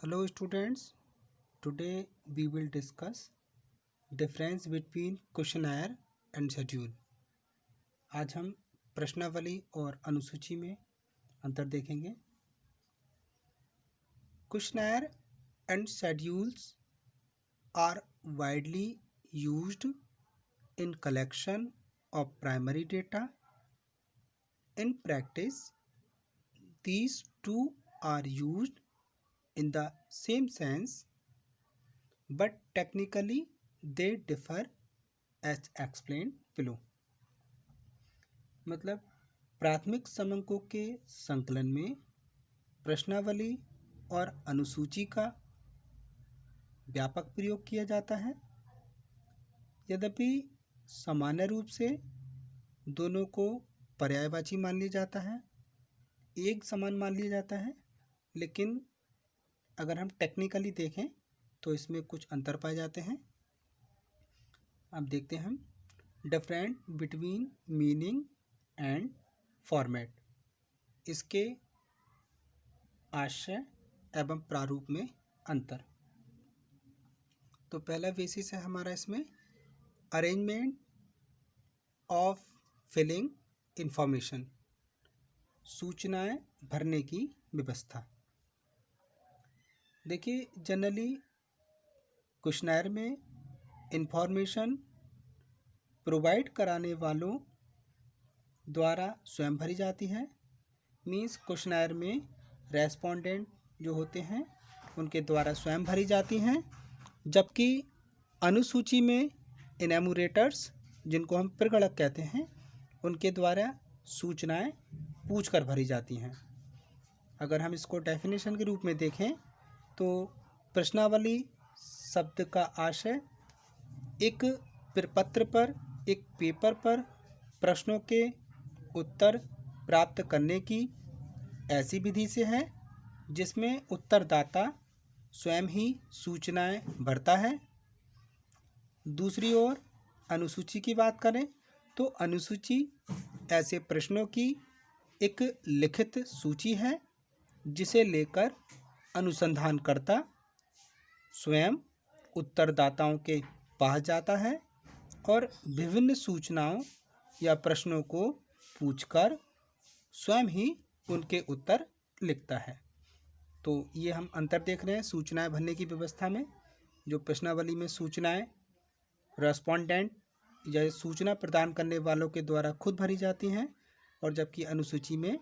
Hello students, today we will discuss difference between questionnaire and schedule। आज हम प्रश्नावली और अनुसूची में अंतर देखेंगे। Questionnaire and schedules are widely used in collection of primary data. In practice, these two are used in the same sense, but technically they differ as explained below। मतलब प्राथमिक समंकों के संकलन में प्रश्नावली और अनुसूची का व्यापक प्रयोग किया जाता है। यद्यपि सामान्य रूप से दोनों को पर्यायवाची मान लिया जाता है, एक समान मान लिया जाता है, लेकिन अगर हम टेक्निकली देखें तो इसमें कुछ अंतर पाए जाते हैं। अब देखते हैं हम different between meaning and format, इसके आशय एवं प्रारूप में अंतर। तो पहला बेसिस है हमारा इसमें अरेंजमेंट ऑफ फिलिंग इंफॉर्मेशन, सूचनाएं भरने की व्यवस्था। देखिए जनरली क्वेश्चनर में इंफॉर्मेशन प्रोवाइड कराने वालों द्वारा स्वयं भरी जाती है। मीन्स क्वेश्चनर में रेस्पोंडेंट जो होते हैं उनके द्वारा स्वयं भरी जाती हैं, जबकि अनुसूची में इनैमोरेटर्स जिनको हम प्रगणक कहते हैं उनके द्वारा सूचनाएं पूछकर भरी जाती हैं। अगर हम इसको डेफिनेशन के रूप में देखें तो प्रश्नावली शब्द का आशय एक प्रपत्र पर, एक पेपर पर प्रश्नों के उत्तर प्राप्त करने की ऐसी विधि से है जिसमें उत्तरदाता स्वयं ही सूचनाएं भरता है। दूसरी ओर अनुसूची की बात करें तो अनुसूची ऐसे प्रश्नों की एक लिखित सूची है जिसे लेकर अनुसंधानकर्ता स्वयं उत्तरदाताओं के पास जाता है और विभिन्न सूचनाओं या प्रश्नों को पूछकर स्वयं ही उनके उत्तर लिखता है। तो ये हम अंतर देख रहे हैं सूचनाएं भरने की व्यवस्था में। जो प्रश्नावली में सूचनाएं रेस्पोंडेंट या सूचना प्रदान करने वालों के द्वारा खुद भरी जाती हैं, और जबकि अनुसूची में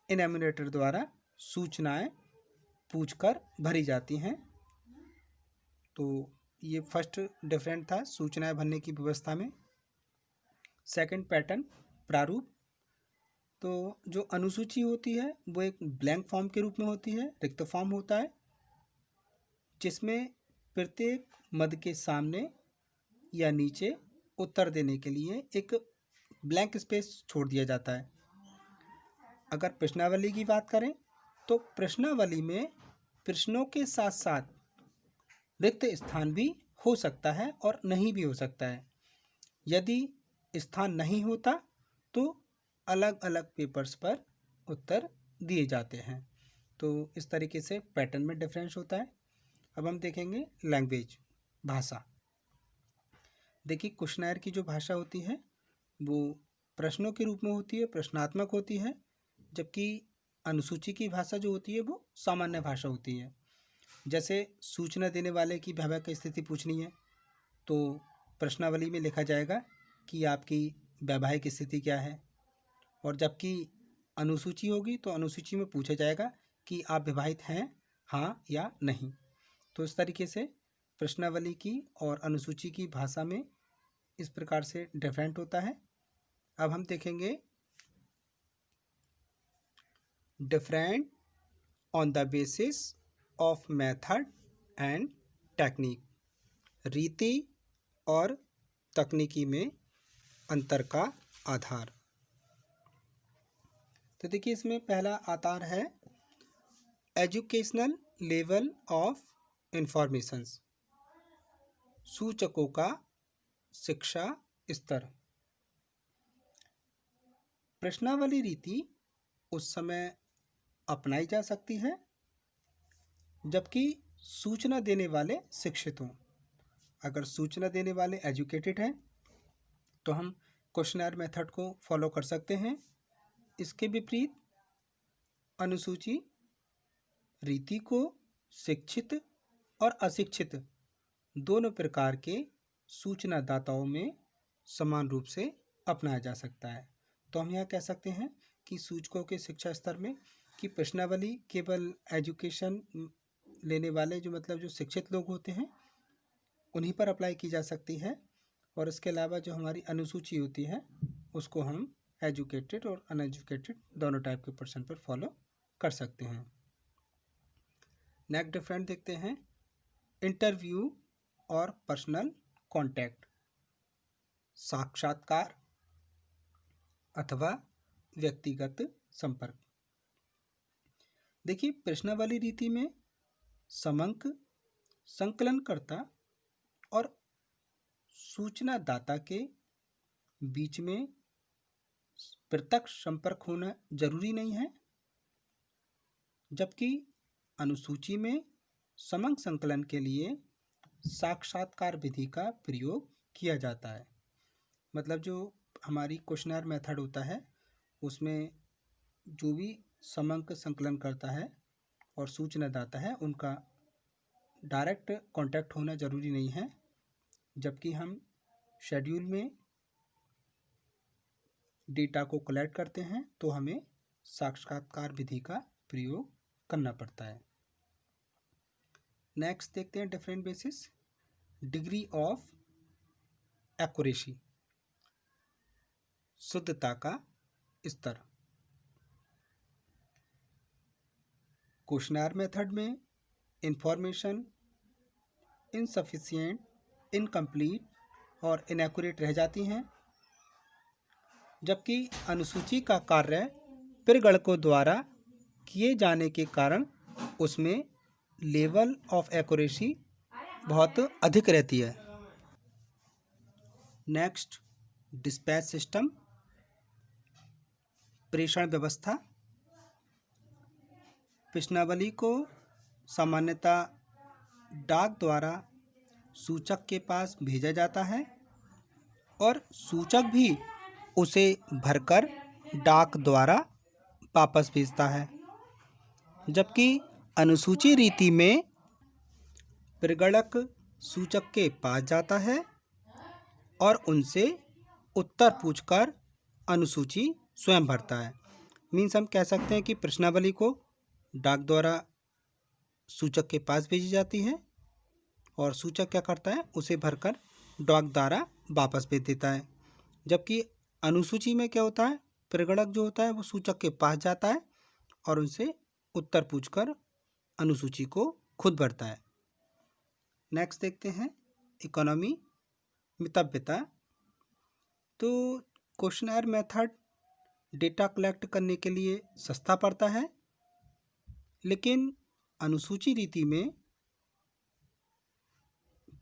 इनैमोरेटर द्वारा सूचनाएं पूछकर भरी जाती हैं। तो ये फर्स्ट डिफरेंट था सूचनाएं भरने की व्यवस्था में। सेकंड पैटर्न प्रारूप। तो जो अनुसूची होती है वो एक ब्लैंक फॉर्म के रूप में होती है, रिक्त फॉर्म होता है, जिसमें प्रत्येक मद के सामने या नीचे उत्तर देने के लिए एक ब्लैंक स्पेस छोड़ दिया जाता है। अगर प्रश्नावली की बात करें तो प्रश्नावली में प्रश्नों के साथ साथ रिक्त स्थान भी हो सकता है और नहीं भी हो सकता है। यदि स्थान नहीं होता तो अलग अलग पेपर्स पर उत्तर दिए जाते हैं। तो इस तरीके से पैटर्न में डिफरेंस होता है। अब हम देखेंगे लैंग्वेज, भाषा। देखिए क्वेश्चनर की जो भाषा होती है वो प्रश्नों के रूप में होती है, प्रश्नात्मक होती है, जबकि अनुसूची की भाषा जो होती है वो सामान्य भाषा होती है। जैसे सूचना देने वाले की वैवाहिक स्थिति पूछनी है तो प्रश्नावली में लिखा जाएगा कि आपकी वैवाहिक स्थिति क्या है, और जबकि अनुसूची होगी तो अनुसूची में पूछा जाएगा कि आप विवाहित हैं, हाँ या नहीं। तो इस तरीके से प्रश्नावली की और अनुसूची की भाषा में इस प्रकार से डिफरेंट होता है। अब हम देखेंगे different on the basis of method and technique, रीति और तकनीकी में अंतर का आधार। तो देखिए इसमें पहला आधार है एजुकेशनल लेवल ऑफ इंफॉर्मेशंस, सूचकों का शिक्षा स्तर। प्रश्नावली रीति उस समय अपनाई जा सकती है जबकि सूचना देने वाले शिक्षित हों। अगर सूचना देने वाले एजुकेटेड हैं तो हम क्वेश्चनर मेथड को फॉलो कर सकते हैं। इसके विपरीत अनुसूची रीति को शिक्षित और अशिक्षित दोनों प्रकार के सूचना दाताओं में समान रूप से अपनाया जा सकता है। तो हम यह कह सकते हैं कि सूचकों के शिक्षा स्तर में कि प्रश्नावली केवल एजुकेशन लेने वाले जो शिक्षित लोग होते हैं उन्हीं पर अप्लाई की जा सकती है, और इसके अलावा जो हमारी अनुसूची होती है उसको हम एजुकेटेड और अनएजुकेटेड दोनों टाइप के पर्सन पर फॉलो कर सकते हैं। नेक्स्ट डिफरेंट देखते हैं, इंटरव्यू और पर्सनल कांटेक्ट, साक्षात्कार अथवा व्यक्तिगत संपर्क। देखिए, प्रश्नावली रीति में समंक संकलनकर्ता और सूचना दाता के बीच में प्रत्यक्ष संपर्क होना जरूरी नहीं है, जबकि अनुसूची में समंक संकलन के लिए साक्षात्कार विधि का प्रयोग किया जाता है। मतलब जो हमारी क्वेश्चनर मेथड होता है उसमें जो भी समंक संकलन करता है और सूचना दाता है उनका डायरेक्ट कांटेक्ट होना ज़रूरी नहीं है, जबकि हम शेड्यूल में डेटा को कलेक्ट करते हैं तो हमें साक्षात्कार विधि का प्रयोग करना पड़ता है। नेक्स्ट देखते हैं different basis, degree of accuracy, शुद्धता का स्तर। क्वेश्चनर मेथड में इंफॉर्मेशन इनसफिशिएंट, इनकम्प्लीट और इनएक्यूरेट रह जाती हैं, जबकि अनुसूची का कार्य प्रगणकों द्वारा किए जाने के कारण उसमें लेवल ऑफ एक्यूरेसी बहुत अधिक रहती है। नेक्स्ट, डिस्पैच सिस्टम, प्रेषण व्यवस्था। प्रश्नावली को सामान्यतः डाक द्वारा सूचक के पास भेजा जाता है और सूचक भी उसे भरकर डाक द्वारा वापस भेजता है, जबकि अनुसूची रीति में प्रगणक सूचक के पास जाता है और उनसे उत्तर पूछकर अनुसूची स्वयं भरता है। मीन्स हम कह सकते हैं कि प्रश्नावली को डाक द्वारा सूचक के पास भेजी जाती है और सूचक क्या करता है, उसे भरकर डाक द्वारा वापस भेज देता है, जबकि अनुसूची में क्या होता है, प्रगणक जो होता है वो सूचक के पास जाता है और उनसे उत्तर पूछकर अनुसूची को खुद भरता है। नेक्स्ट देखते हैं, इकोनॉमी, मितव्यता। तो क्वेश्चनर मेथड डेटा कलेक्ट करने के लिए सस्ता पड़ता है, लेकिन अनुसूची रीति में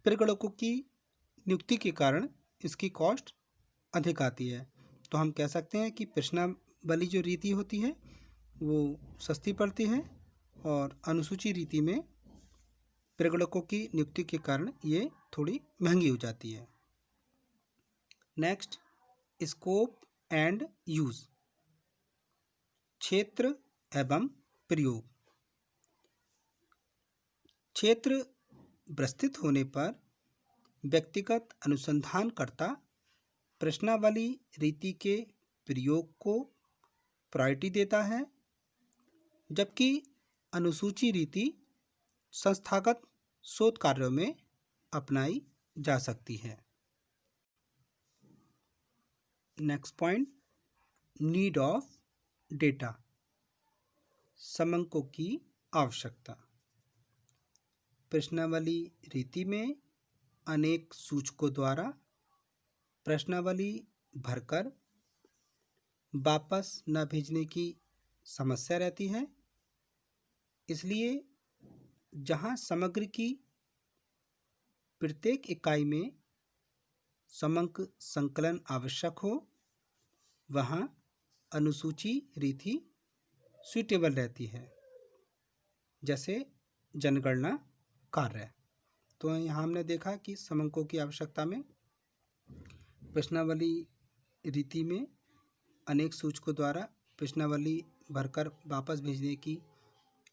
प्रगणकों की नियुक्ति के कारण इसकी कॉस्ट अधिक आती है। तो हम कह सकते हैं कि प्रश्नावली जो रीति होती है वो सस्ती पड़ती है और अनुसूची रीति में प्रगणकों की नियुक्ति के कारण ये थोड़ी महंगी हो जाती है। नेक्स्ट, स्कोप एंड यूज, क्षेत्र एवं प्रयोग। क्षेत्र विस्तृत होने पर व्यक्तिगत अनुसंधानकर्ता प्रश्नावली रीति के प्रयोग को प्रायोरिटी देता है, जबकि अनुसूची रीति संस्थागत शोध कार्यों में अपनाई जा सकती है। Next point, need of data, समंकों की आवश्यकता। प्रश्नावली रीति में अनेक सूचकों द्वारा प्रश्नावली भरकर वापस न भेजने की समस्या रहती है, इसलिए जहां समग्र की प्रत्येक इकाई में समंक संकलन आवश्यक हो वहां अनुसूची रीति सूटेबल रहती है। जैसे जनगणना कार्य। तो यहाँ हमने देखा कि समंकों की आवश्यकता में प्रश्नावली रीति में अनेक सूचकों द्वारा प्रश्नावली भरकर वापस भेजने की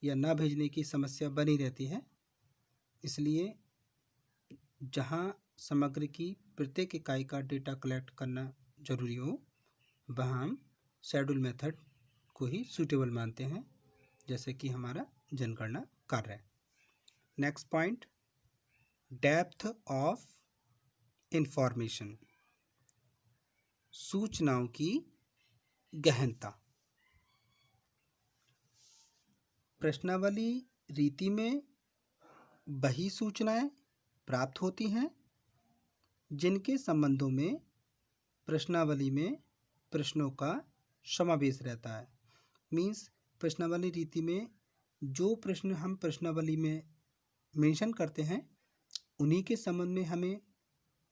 या न भेजने की समस्या बनी रहती है। इसलिए जहाँ सामग्री की प्रत्येक इकाई का डेटा कलेक्ट करना जरूरी हो, वहाँ हम शेड्यूल मेथड को ही सूटेबल मानते हैं, जैसे कि हमारा जनगणना कार्य। Next point, depth of information, सूचनाओं की गहनता। प्रश्नावली रीति में वही सूचनाएं प्राप्त होती हैं जिनके संबंधों में प्रश्नावली में प्रश्नों का समावेश रहता है। मीन्स प्रश्नावली रीति में जो प्रश्न हम प्रश्नावली में मेंशन करते हैं उन्हीं के संबंध में हमें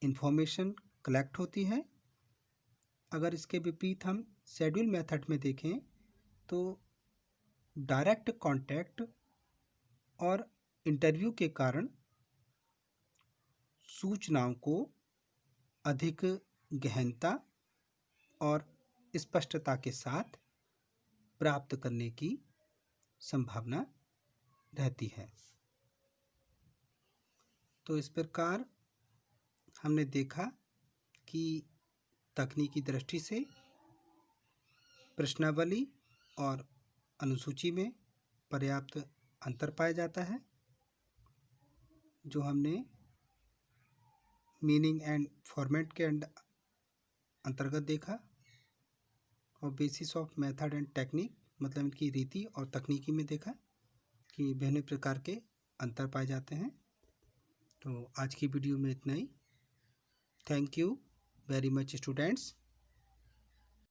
इंफॉर्मेशन कलेक्ट होती है। अगर इसके विपरीत हम शेड्यूल मेथड में देखें तो डायरेक्ट कांटेक्ट और इंटरव्यू के कारण सूचनाओं को अधिक गहनता और स्पष्टता के साथ प्राप्त करने की संभावना रहती है। तो इस प्रकार हमने देखा कि तकनीकी दृष्टि से प्रश्नावली और अनुसूची में पर्याप्त अंतर पाया जाता है, जो हमने मीनिंग एंड फॉर्मेट के अंतर्गत देखा, और basis of method and technique मतलब इनकी रीति और तकनीकी में देखा कि विभिन्न प्रकार के अंतर पाए जाते हैं। तो आज की वीडियो में इतना ही। Thank you very much students.